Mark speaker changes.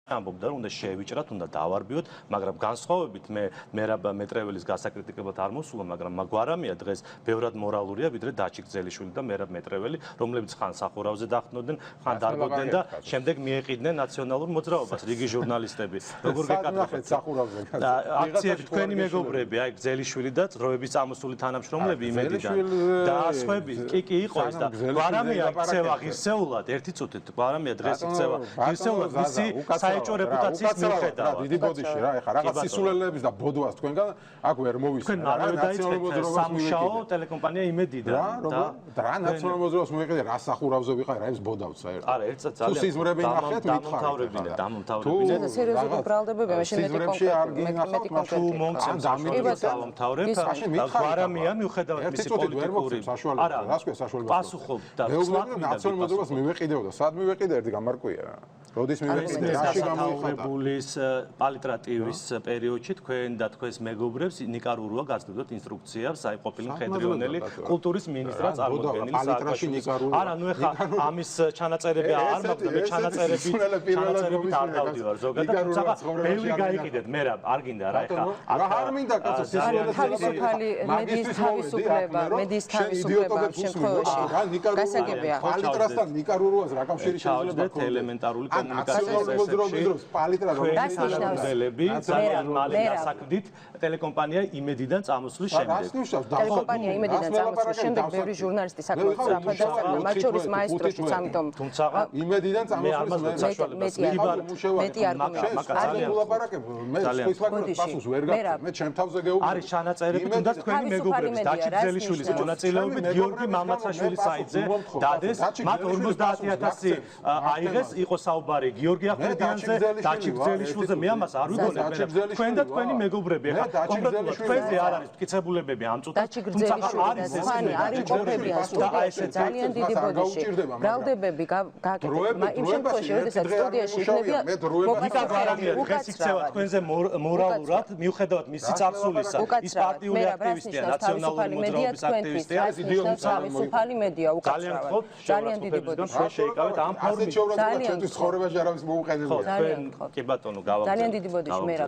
Speaker 1: ამბობდა რომ უნდა შევიჭრათ, უნდა დავარბიოთ, მაგრამ განსხვავებით მერაბ მეტრეველის გასაკრიტიკებლად არ მოსულა, მაგრამ მაგვარამია დღეს ბევრად მორალურია, ვიდრე დაჩი გძელიშვილი და მერაბ მეტრეველი, რომლებიც ხან სახურავზე დახვდნენ, ხან დარბოდნენ და შემდეგ მიეყიდნენ ნაციონალურ მოძრაობას, რიგი ჟურნალისტები. როგორ გეკადრებთ სახურავზე? აქციები თქვენი მეგობრები, აი გძელიშვილი და ძროების წამოსული თანამშრომლები იმედიდან და ასხვები, კი იყო ეს და გვარამია იქცევა ღირსეულად, ერთი წუთით, გვარამია დღეს იქცევა ღირსეულად, ვისი საეჭო რეპუტაციის მიუხედავად.
Speaker 2: დიდი ბოდიში რა, ეხლა რაღაც სისულელეების და ბოდვას თქვენგან აქ ვერ მოვისმენთ.
Speaker 1: თქვენ მალევე დაიწყეთ სამუშაო ტელეკომპანია იმედიდან
Speaker 2: და ნაციონალურ მოძრაობას მოიყიდე რა სახურავზე ვიყავ რა ეს ბოდავთ საერთოდ.
Speaker 1: არა, ერთსაც ძალიან
Speaker 2: სიზმრები ნახეთ
Speaker 1: დამთავრებინეთ. და
Speaker 3: სერიოზული ბრალდებები მაშინ მეტი კონკრეტული.
Speaker 1: დამთავრებ. გვარამია მიუხედავად მისი პოლიტიკური
Speaker 2: არა, რას ქვია საშუალება.
Speaker 1: პასუხობ და
Speaker 2: ნაციონალურ მოძრაობას მივეყიდეოდა. სად მივეყიდე ერთი გამარკვია. როდის მივეყიდე?
Speaker 1: დასათაურებულის პალიტრატივის პერიოდში თქვენ და თქვენს მეგობრებს ნიკარურუა გაცნობთ ინსტრუქციებს აი ყოფილი მხედრიონელი კულტურის მინისტრად წარმოდგენილი სააკაშვილის. არა, ნუ ეხა ამის ჩანაწერები არ მაქვს და მე ჩანაწერებით არ დავდივარ ზოგადად, თუმცა ბევრი გაიყიდეთ, მე რა არ გინდა რა ეხა.
Speaker 2: არ მინდა კაცო
Speaker 3: თავისუფალი მედიის თავისუფლება, მედიის თავისუფლება შემთხვევაში გასაგებია.
Speaker 2: პალიტრასთან ნიკარურუას რა კავშირი შეიძლება
Speaker 1: გქონდეს? ელემენტარული
Speaker 2: ნაციონალურ მოძრაობას პალიტრა
Speaker 1: გასაგებელები ძალიან მალე დასაქმდით ტელეკომპანია იმედიდან წამოსვლის შემდეგ.
Speaker 3: ტელეკომპანია იმედიდან წამოსვლის შემდეგ ბევრი ჟურნალისტი საკმაოდ სწრაფად დასაქმდა, მათ შორის მაესტროშიც, ამიტომ
Speaker 1: თუმცა
Speaker 2: იმედიდან წამოსვლის მეტი არ მე ჩემ თავზე გეუბნები.
Speaker 1: არის ჩანაწერები თუნდაც თქვენი მეგობრების დაჩი გძელიშვილის მონაწილეობით გიორგი მამაცაშვილის საიტზე დადეს მათ 50000 აიღეს იყო საუბარი გიორგი ახმედიანზე დაჩი გძელიშვილზე მე ამას არ ვიგონებ თქვენ და თქვენი მეგობრები ახლა კონკრეტულად თქვენზე არ არის მტკიცებულებები ამ წუთას
Speaker 3: თუმცა არის ეს არის ყოფებიან სტუდიაში ძალიან დიდი ბოდიში ბრალდებები იმ შემთხვევაში როდესაც სტუდიაში იქნებიან
Speaker 1: დღეს იქცევა თქვენზე მორალურად მიუხედავად მისი წარსულისა ის პარტიული აქტივისტია ნაციონალური მოძრაობის აქტივისტია
Speaker 3: ეს იდეოლოგიური თავისუფალი მედია უკაცრავად ძალიან დიდი ბოდიში
Speaker 1: შეიკავეთ ამ ფორმით
Speaker 2: ძალიან ცხოვრებაში არავის მოუყენებია.
Speaker 1: კი ბატონო გავაგზავნე.
Speaker 3: ძალიან დიდი ბოდიში მე რა